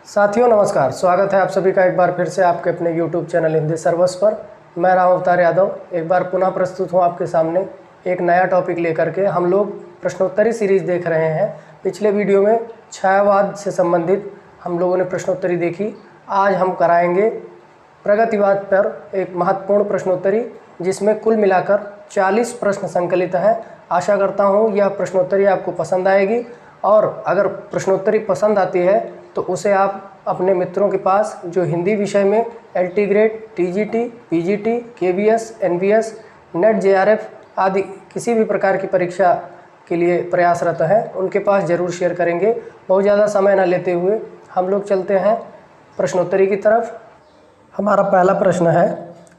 साथियों नमस्कार, स्वागत है आप सभी का एक बार फिर से आपके अपने YouTube चैनल हिंदी सर्वस्व पर। मैं राम अवतार यादव एक बार पुनः प्रस्तुत हूँ आपके सामने एक नया टॉपिक लेकर के। हम लोग प्रश्नोत्तरी सीरीज़ देख रहे हैं। पिछले वीडियो में छायावाद से संबंधित हम लोगों ने प्रश्नोत्तरी देखी। आज हम कराएंगे प्रगतिवाद पर एक महत्वपूर्ण प्रश्नोत्तरी, जिसमें कुल मिलाकर 40 प्रश्न संकलित हैं। आशा करता हूँ यह प्रश्नोत्तरी आपको पसंद आएगी, और अगर प्रश्नोत्तरी पसंद आती है तो उसे आप अपने मित्रों के पास जो हिंदी विषय में LT grade, TGT, PGT, KBS, NBS, net, JRF आदि किसी भी प्रकार की परीक्षा के लिए प्रयासरत हैं, उनके पास ज़रूर शेयर करेंगे। बहुत ज़्यादा समय न लेते हुए हम लोग चलते हैं प्रश्नोत्तरी की तरफ। हमारा पहला प्रश्न है,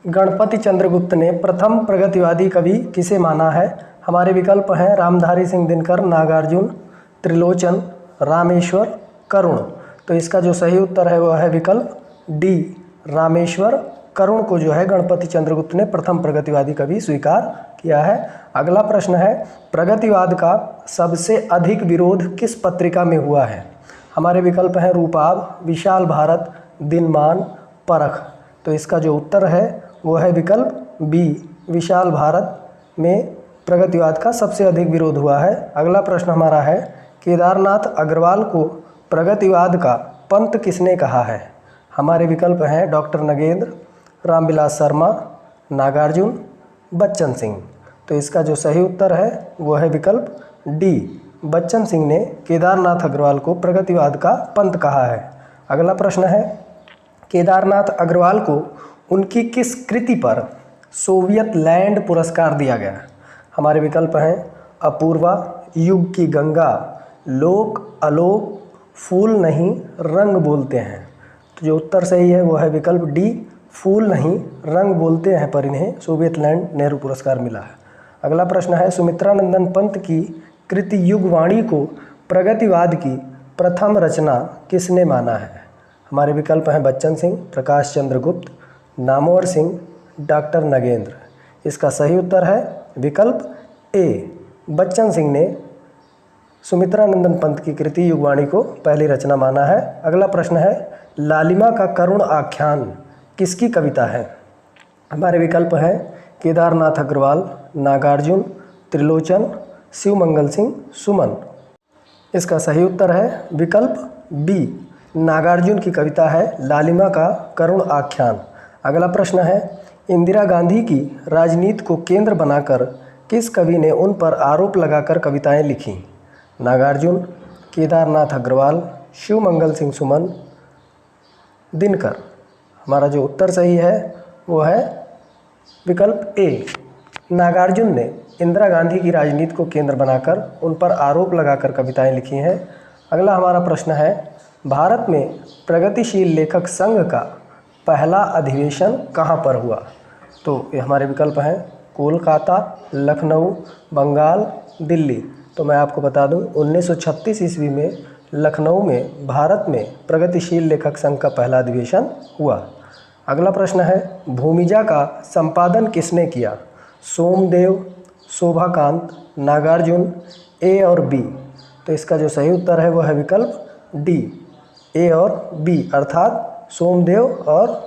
गणपति चंद्रगुप्त ने प्रथम प्रगतिवादी कवि किसे माना है? हमारे विकल्प हैं रामधारी सिंह दिनकर, नागार्जुन, त्रिलोचन, रामेश्वर, करुण। तो इसका जो सही उत्तर है वह है विकल्प डी, रामेश्वर करुण को जो है गणपति चंद्रगुप्त ने प्रथम प्रगतिवादी कवि स्वीकार किया है। अगला प्रश्न है, प्रगतिवाद का सबसे अधिक विरोध किस पत्रिका में हुआ है? हमारे विकल्प हैं रूपाब, विशाल भारत, दिनमान, परख। तो इसका जो उत्तर है वो है विकल्प बी, विशाल भारत में प्रगतिवाद का सबसे अधिक विरोध हुआ है। अगला प्रश्न हमारा है, केदारनाथ अग्रवाल को प्रगतिवाद का पंत किसने कहा है? हमारे विकल्प हैं डॉक्टर नगेंद्र, रामविलास शर्मा, नागार्जुन, बच्चन सिंह। तो इसका जो सही उत्तर है वो है विकल्प डी, बच्चन सिंह ने केदारनाथ अग्रवाल को प्रगतिवाद का पंत कहा है। अगला प्रश्न है, केदारनाथ अग्रवाल को उनकी किस कृति पर सोवियत लैंड पुरस्कार दिया गया? हमारे विकल्प हैं अपूर्वा, युग की गंगा, लोक आलोक, फूल नहीं रंग बोलते हैं। तो जो उत्तर सही है वो है विकल्प डी, फूल नहीं रंग बोलते हैं पर इन्हें सोवियत लैंड नेहरू पुरस्कार मिला है। अगला प्रश्न है, सुमित्रा नंदन पंत की कृति युगवाणी को प्रगतिवाद की प्रथम रचना किसने माना है? हमारे विकल्प हैं बच्चन सिंह, प्रकाश चंद्र गुप्त, नामवर सिंह, डॉक्टर नगेंद्र। इसका सही उत्तर है विकल्प ए, बच्चन सिंह ने सुमित्रा नंदन पंत की कृति युगवाणी को पहली रचना माना है। अगला प्रश्न है, लालिमा का करुण आख्यान किसकी कविता है? हमारे विकल्प हैं केदारनाथ अग्रवाल, नागार्जुन, त्रिलोचन, शिवमंगल सिंह, सुमन। इसका सही उत्तर है विकल्प बी, नागार्जुन की कविता है लालिमा का करुण आख्यान। अगला प्रश्न है, इंदिरा गांधी की राजनीति को केंद्र बनाकर किस कवि ने उन पर आरोप लगाकर कविताएं लिखीं? नागार्जुन, केदारनाथ अग्रवाल, शिवमंगल सिंह सुमन, दिनकर। हमारा जो उत्तर सही है वो है विकल्प ए, नागार्जुन ने इंदिरा गांधी की राजनीति को केंद्र बनाकर उन पर आरोप लगाकर कविताएं लिखी हैं। अगला हमारा प्रश्न है, भारत में प्रगतिशील लेखक संघ का पहला अधिवेशन कहाँ पर हुआ? तो ये हमारे विकल्प हैं कोलकाता, लखनऊ, बंगाल, दिल्ली। तो मैं आपको बता दूं 1936 ईस्वी में लखनऊ में भारत में प्रगतिशील लेखक संघ का पहला अधिवेशन हुआ। अगला प्रश्न है, भूमिजा का संपादन किसने किया? सोमदेव, शोभाकांत, नागार्जुन, ए और बी। तो इसका जो सही उत्तर है वह है विकल्प डी, ए और बी, अर्थात सोमदेव और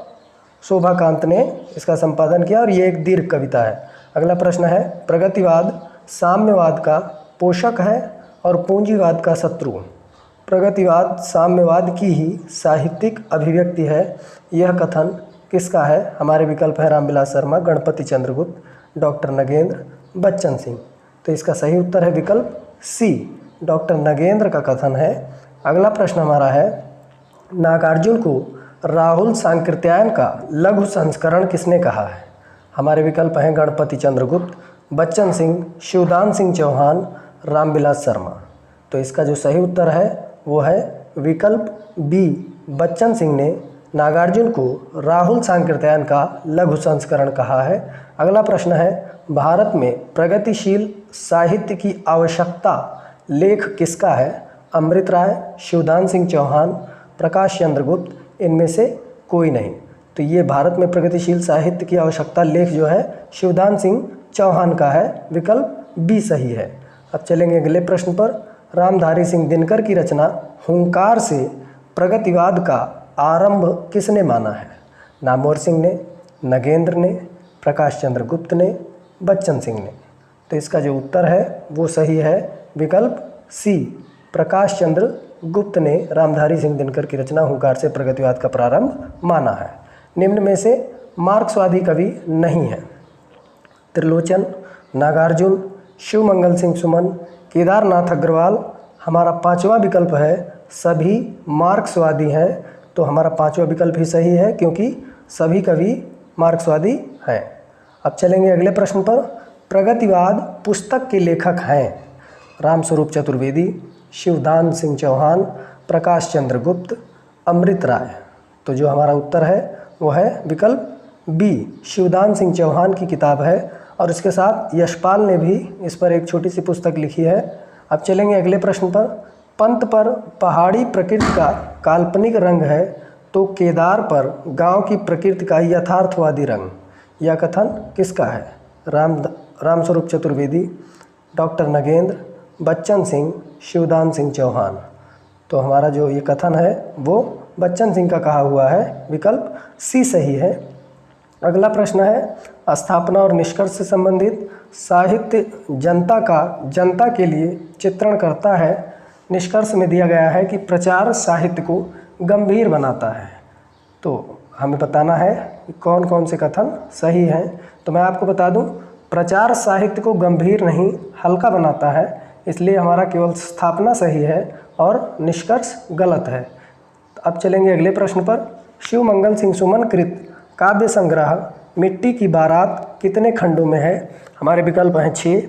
शोभाकांत ने इसका संपादन किया, और ये एक दीर्घ कविता है। अगला प्रश्न है, प्रगतिवाद साम्यवाद का पोषक है और पूंजीवाद का शत्रु। प्रगतिवाद साम्यवाद की ही साहित्यिक अभिव्यक्ति है, यह कथन किसका है? हमारे विकल्प है रामविलास शर्मा, गणपति चंद्रगुप्त, डॉक्टर नगेंद्र, बच्चन सिंह। तो इसका सही उत्तर है विकल्प सी, डॉक्टर नगेंद्र का कथन है। अगला प्रश्न हमारा है, नागार्जुन को राहुल सांकृत्यायन का लघु संस्करण किसने कहा है? हमारे विकल्प हैं गणपति चंद्रगुप्त, बच्चन सिंह, शिवदान सिंह चौहान, रामविलास शर्मा। तो इसका जो सही उत्तर है वो है विकल्प बी, बच्चन सिंह ने नागार्जुन को राहुल सांकृत्यायन का लघु संस्करण कहा है। अगला प्रश्न है, भारत में प्रगतिशील साहित्य की आवश्यकता लेख किसका है? अमृत राय, शिवदान सिंह चौहान, प्रकाश चंद्र गुप्त, इनमें से कोई नहीं। तो ये भारत में प्रगतिशील साहित्य की आवश्यकता लेख जो है शिवदान सिंह चौहान का है, विकल्प बी सही है। अब चलेंगे अगले प्रश्न पर। रामधारी सिंह दिनकर की रचना हुंकार से प्रगतिवाद का आरंभ किसने माना है? नामवर सिंह ने, नगेंद्र ने, प्रकाश चंद्र गुप्त ने, बच्चन सिंह ने। तो इसका जो उत्तर है वो सही है विकल्प सी, प्रकाश चंद्र गुप्त ने रामधारी सिंह दिनकर की रचना हुंकार से प्रगतिवाद का प्रारंभ माना है। निम्न में से मार्क्सवादी कवि नहीं है? त्रिलोचन, नागार्जुन, शिवमंगल सिंह सुमन, केदारनाथ अग्रवाल। हमारा पांचवा विकल्प है सभी मार्क्सवादी हैं। तो हमारा पांचवा विकल्प ही सही है क्योंकि सभी कवि मार्क्सवादी हैं। अब चलेंगे अगले प्रश्न पर। प्रगतिवाद पुस्तक के लेखक हैं? रामस्वरूप चतुर्वेदी, शिवदान सिंह चौहान, प्रकाश चंद्र गुप्त, अमृत राय। तो जो हमारा उत्तर है वो है विकल्प बी, शिवदान सिंह चौहान की किताब है और इसके साथ यशपाल ने भी इस पर एक छोटी सी पुस्तक लिखी है। अब चलेंगे अगले प्रश्न पर। पंत पर पहाड़ी प्रकृति का काल्पनिक रंग है तो केदार पर गांव की प्रकृति का यथार्थवादी रंग, यह कथन किसका है? रामस्वरूप चतुर्वेदी, डॉक्टर नगेंद्र, बच्चन सिंह, शिवदान सिंह चौहान। तो हमारा जो ये कथन है वो बच्चन सिंह का कहा हुआ है, विकल्प सी सही है। अगला प्रश्न है स्थापना और निष्कर्ष से संबंधित। साहित्य जनता के लिए चित्रण करता है। निष्कर्ष में दिया गया है कि प्रचार साहित्य को गंभीर बनाता है। तो हमें बताना है कि कौन कौन से कथन सही हैं। तो मैं आपको बता दूं, प्रचार साहित्य को गंभीर नहीं हल्का बनाता है, इसलिए हमारा केवल स्थापना सही है और निष्कर्ष गलत है। अब चलेंगे अगले प्रश्न पर। शिवमंगल सिंह सुमन कृत काव्य संग्रह मिट्टी की बारात कितने खंडों में है? हमारे विकल्प हैं 6,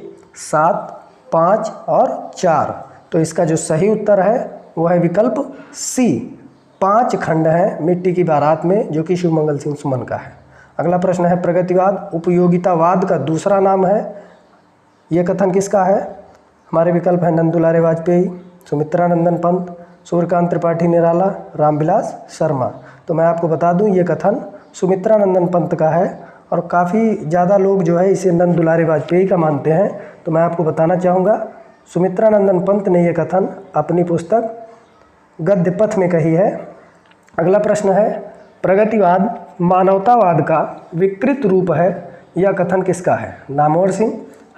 7, 5 और 4। तो इसका जो सही उत्तर है वो है विकल्प सी, 5 खंड हैं मिट्टी की बारात में, जो कि शिवमंगल सिंह सुमन का है। अगला प्रश्न है प्रगतिवाद उपयोगितावाद का दूसरा नाम है, यह कथन किसका है? हमारे विकल्प हैं नंदुलारे वाजपेयी, सुमित्रानंदन पंत, सूर्यकांत त्रिपाठी निराला, रामविलास शर्मा। तो मैं आपको बता दूं ये कथन सुमित्रानंदन पंत का है और काफ़ी ज़्यादा लोग जो है इसे नंद दुलारे वाजपेयी का मानते हैं। तो मैं आपको बताना चाहूँगा सुमित्रानंदन पंत ने ये कथन अपनी पुस्तक गद्य पथ में कही है। अगला प्रश्न है प्रगतिवाद मानवतावाद का विकृत रूप है, यह कथन किसका है? नामवर सिंह,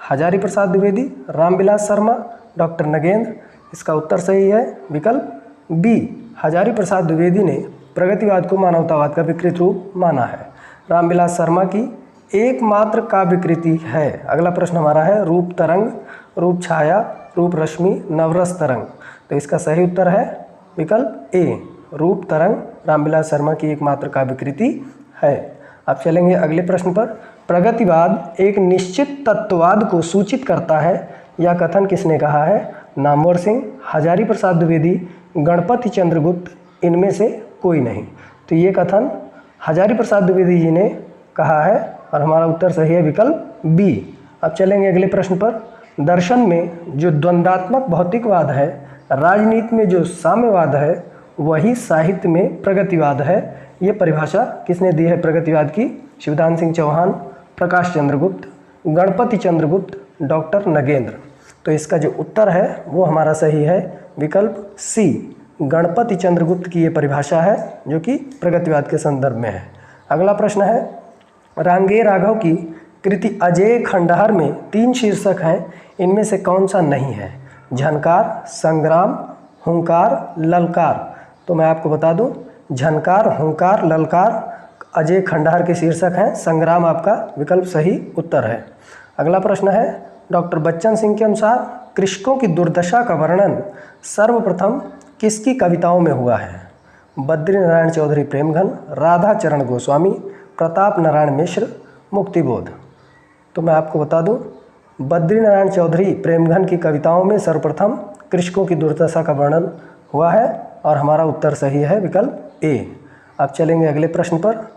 हजारी प्रसाद द्विवेदी, रामविलास शर्मा, डॉक्टर नगेंद्र। इसका उत्तर सही है विकल्प बी, हजारी प्रसाद द्विवेदी ने प्रगतिवाद को मानवतावाद का विकृत रूप माना है। रामविलास शर्मा की एकमात्र काव्य कृति है। अगला प्रश्न हमारा है रूप तरंग, रूप छाया, रूप रश्मि, नवरस तरंग। तो इसका सही उत्तर है विकल्प ए, रूप तरंग रामविलास शर्मा की एकमात्र काव्य कृति है। अब चलेंगे अगले प्रश्न पर। प्रगतिवाद एक निश्चित तत्ववाद को सूचित करता है, यह कथन किसने कहा है? नामवर सिंह, हजारी प्रसाद द्विवेदी, गणपति चंद्र गुप्त, इनमें से कोई नहीं। तो ये कथन हजारी प्रसाद द्विवेदी जी ने कहा है और हमारा उत्तर सही है विकल्प बी। अब चलेंगे अगले प्रश्न पर। दर्शन में जो द्वंद्वात्मक भौतिकवाद है, राजनीति में जो साम्यवाद है, वही साहित्य में प्रगतिवाद है। ये परिभाषा किसने दी है प्रगतिवाद की? शिवदान सिंह चौहान, प्रकाश चंद्र गुप्त, गणपति चंद्र गुप्त, डॉक्टर नगेंद्र। तो इसका जो उत्तर है वो हमारा सही है विकल्प सी, गणपति चंद्र गुप्त की ये परिभाषा है जो कि प्रगतिवाद के संदर्भ में है। अगला प्रश्न है रांगे राघव की कृति अजेय खंडहर में 3 शीर्षक हैं, इनमें से कौन सा नहीं है? झनकार, संग्राम, हुंकार, ललकार। तो मैं आपको बता दूं झनकार, हुंकार, ललकार अजेय खंडहर के शीर्षक हैं, संग्राम आपका विकल्प सही उत्तर है। अगला प्रश्न है डॉक्टर बच्चन सिंह के अनुसार कृषकों की दुर्दशा का वर्णन सर्वप्रथम किसकी कविताओं में हुआ है? बद्री नारायण चौधरी प्रेमघन, राधा चरण गोस्वामी, प्रताप नारायण मिश्र, मुक्तिबोध। तो मैं आपको बता दूं बद्री नारायण चौधरी प्रेमघन की कविताओं में सर्वप्रथम कृषकों की दुर्दशा का वर्णन हुआ है और हमारा उत्तर सही है विकल्प ए। अब चलेंगे अगले प्रश्न पर।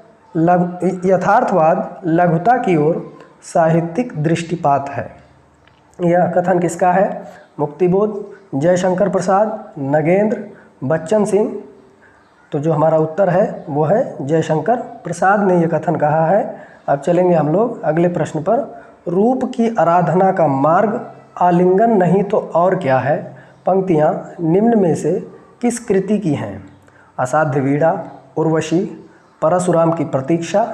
यथार्थवाद लघुता की ओर साहित्यिक दृष्टिपात है, यह कथन किसका है? मुक्तिबोध, जयशंकर प्रसाद, नगेंद्र, बच्चन सिंह। तो जो हमारा उत्तर है वो है जयशंकर प्रसाद ने यह कथन कहा है। अब चलेंगे हम लोग अगले प्रश्न पर। रूप की आराधना का मार्ग आलिंगन नहीं तो और क्या है? पंक्तियाँ निम्न में से किस कृति की हैं? असाध्य वीणा, उर्वशी, परशुराम की प्रतीक्षा,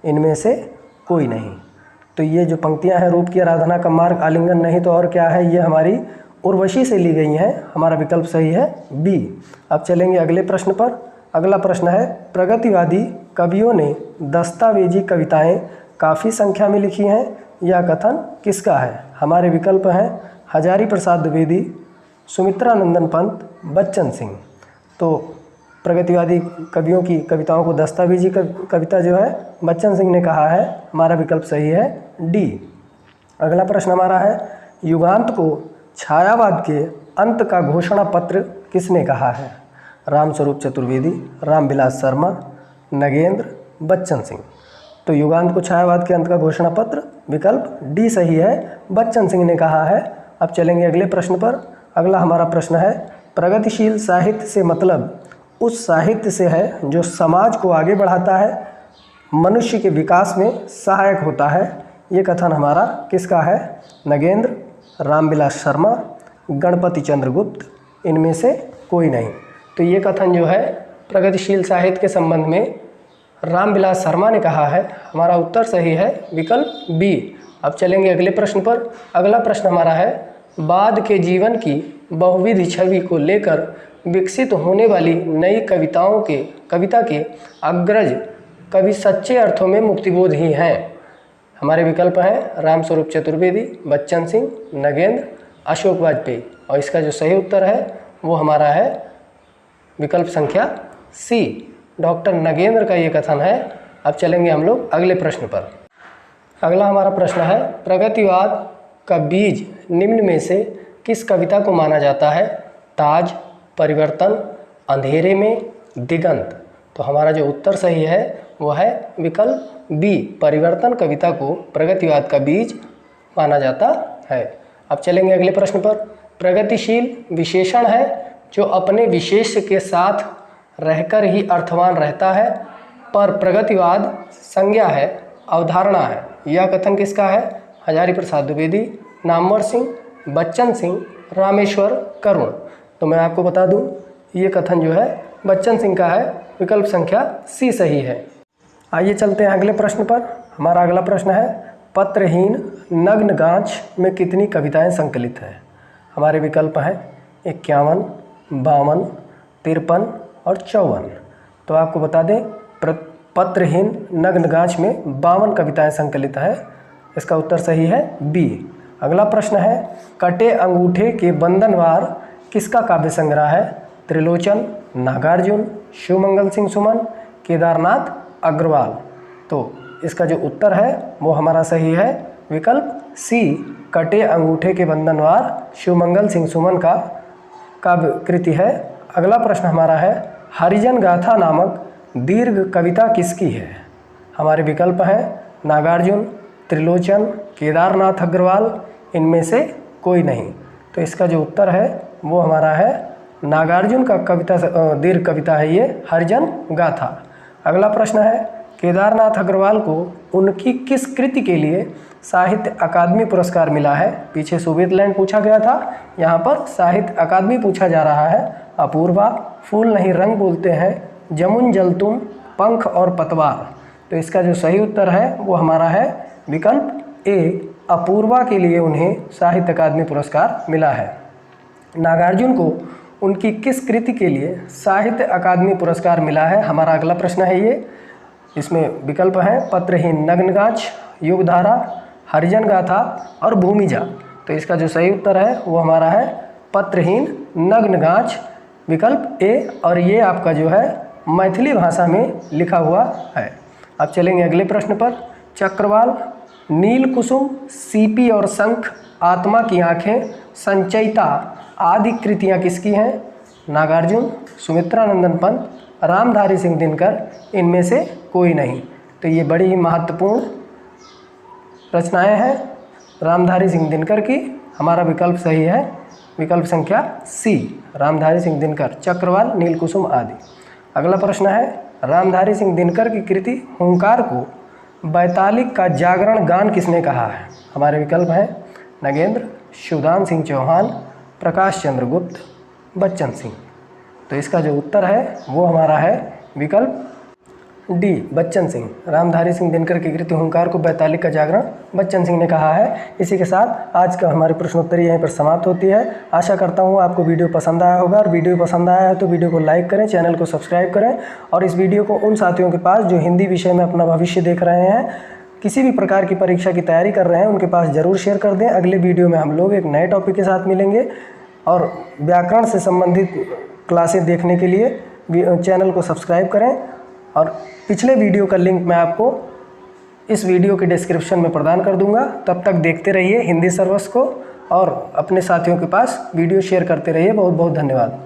इनमें से कोई नहीं। तो ये जो पंक्तियां हैं, रूप की आराधना का मार्ग आलिंगन नहीं तो और क्या है, ये हमारी उर्वशी से ली गई हैं। हमारा विकल्प सही है बी। अब चलेंगे अगले प्रश्न पर। अगला प्रश्न है, प्रगतिवादी कवियों ने दस्तावेजी कविताएं काफ़ी संख्या में लिखी हैं, यह कथन किसका है? हमारे विकल्प हैं हजारी प्रसाद द्विवेदी, सुमित्रानंदन पंत, बच्चन सिंह। तो प्रगतिवादी कवियों की कविताओं को दस्तावेजी कविता जो है बच्चन सिंह ने कहा है। हमारा विकल्प सही है डी। अगला प्रश्न हमारा है, युगांत को छायावाद के अंत का घोषणा पत्र किसने कहा है? रामस्वरूप चतुर्वेदी, रामविलास शर्मा, नगेंद्र, बच्चन सिंह। तो युगांत को छायावाद के अंत का घोषणा पत्र विकल्प डी सही है, बच्चन सिंह ने कहा है। अब चलेंगे अगले प्रश्न पर। अगला हमारा प्रश्न है, प्रगतिशील साहित्य से मतलब उस साहित्य से है जो समाज को आगे बढ़ाता है, मनुष्य के विकास में सहायक होता है, ये कथन हमारा किसका है? नगेंद्र, रामविलास शर्मा, गणपति चंद्र गुप्त, इनमें से कोई नहीं। तो ये कथन जो है प्रगतिशील साहित्य के संबंध में रामविलास शर्मा ने कहा है। हमारा उत्तर सही है विकल्प बी। अब चलेंगे अगले प्रश्न पर। अगला प्रश्न हमारा है, बाद के जीवन की बहुविध छवि को लेकर विकसित होने वाली नई कविता के अग्रज कवि सच्चे अर्थों में मुक्तिबोध ही हैं। हमारे विकल्प हैं रामस्वरूप चतुर्वेदी, बच्चन सिंह, नगेंद्र, अशोक वाजपेयी। और इसका जो सही उत्तर है वो हमारा है विकल्प संख्या सी, डॉक्टर नगेंद्र का ये कथन है। अब चलेंगे हम लोग अगले प्रश्न पर। अगला हमारा प्रश्न है, प्रगतिवाद का बीज निम्न में से किस कविता को माना जाता है? ताज, परिवर्तन, अंधेरे में, दिगंत। तो हमारा जो उत्तर सही है वो है विकल्प बी, परिवर्तन कविता को प्रगतिवाद का बीज माना जाता है। अब चलेंगे अगले प्रश्न पर। प्रगतिशील विशेषण है जो अपने विशेष के साथ रहकर ही अर्थवान रहता है, पर प्रगतिवाद संज्ञा है, अवधारणा है, यह कथन किसका है? हजारी प्रसाद द्विवेदी, नामवर सिंह, बच्चन सिंह, रामेश्वर करुण। तो मैं आपको बता दूं ये कथन जो है बच्चन सिंह का है, विकल्प संख्या सी सही है। आइए चलते हैं अगले प्रश्न पर। हमारा अगला प्रश्न है, पत्रहीन नग्न गांच में कितनी कविताएं संकलित हैं? हमारे विकल्प हैं 51, 52, 53 और 54। तो आपको बता दें पत्रहीन नग्न गांच में 52 कविताएं संकलित है। इसका उत्तर सही है बी। अगला प्रश्न है, कटे अंगूठे के बंधनवार किसका काव्य संग्रह है? त्रिलोचन, नागार्जुन, शिवमंगल सिंह सुमन, केदारनाथ अग्रवाल। तो इसका जो उत्तर है वो हमारा सही है विकल्प सी, कटे अंगूठे के बंधनवार शिवमंगल सिंह सुमन का काव्य कृति है। अगला प्रश्न हमारा है, हरिजन गाथा नामक दीर्घ कविता किसकी है? हमारे विकल्प हैं नागार्जुन, त्रिलोचन, केदारनाथ अग्रवाल, इनमें से कोई नहीं। तो इसका जो उत्तर है वो हमारा है नागार्जुन का दीर्घ कविता है ये हरिजन गाथा। अगला प्रश्न है, केदारनाथ अग्रवाल को उनकी किस कृति के लिए साहित्य अकादमी पुरस्कार मिला है? पीछे सोवियत लैंड पूछा गया था, यहाँ पर साहित्य अकादमी पूछा जा रहा है। अपूर्वा, फूल नहीं रंग बोलते हैं, जमुन जलतुम, पंख और पतवार। तो इसका जो सही उत्तर है वो हमारा है विकल्प ए, अपूर्वा के लिए उन्हें साहित्य अकादमी पुरस्कार मिला है। नागार्जुन को उनकी किस कृति के लिए साहित्य अकादमी पुरस्कार मिला है? हमारा अगला प्रश्न है ये। इसमें विकल्प हैं पत्रहीन नग्नगाछ, युगधारा, हरिजन गाथा और भूमिजा। तो इसका जो सही उत्तर है वो हमारा है पत्रहीन नग्नगाछ, विकल्प ए। और ये आपका जो है मैथिली भाषा में लिखा हुआ है। अब चलेंगे अगले प्रश्न पर। चक्रवाल, नील कुसुम, सीपी और शंख, आत्मा की आँखें, संचयिता आदि कृतियाँ किसकी हैं? नागार्जुन, सुमित्रानंदन पंत, रामधारी सिंह दिनकर, इनमें से कोई नहीं। तो ये बड़ी ही महत्वपूर्ण रचनाएं हैं रामधारी सिंह दिनकर की। हमारा विकल्प सही है विकल्प संख्या सी, रामधारी सिंह दिनकर, चक्रवाल, नीलकुसुम आदि। अगला प्रश्न है, रामधारी सिंह दिनकर की कृति हुंकार को बैतालिक का जागरण गान किसने कहा है? हमारे विकल्प हैं नगेंद्र, शिवदान सिंह चौहान, प्रकाश चंद्र गुप्त, बच्चन सिंह। तो इसका जो उत्तर है वो हमारा है विकल्प डी, बच्चन सिंह। रामधारी सिंह दिनकर की कृति हुंकार को वैतालिक का जागरण बच्चन सिंह ने कहा है। इसी के साथ आज का हमारी प्रश्नोत्तरी यहीं पर समाप्त होती है। आशा करता हूँ आपको वीडियो पसंद आया होगा, और वीडियो पसंद आया है तो वीडियो को लाइक करें, चैनल को सब्सक्राइब करें, और इस वीडियो को उन साथियों के पास जो हिंदी विषय में अपना भविष्य देख रहे हैं, किसी भी प्रकार की परीक्षा की तैयारी कर रहे हैं, उनके पास ज़रूर शेयर कर दें। अगले वीडियो में हम लोग एक नए टॉपिक के साथ मिलेंगे, और व्याकरण से संबंधित क्लासें देखने के लिए चैनल को सब्सक्राइब करें। और पिछले वीडियो का लिंक मैं आपको इस वीडियो के डिस्क्रिप्शन में प्रदान कर दूंगा। तब तक देखते रहिए हिंदी सर्वस्व को, और अपने साथियों के पास वीडियो शेयर करते रहिए। बहुत बहुत धन्यवाद।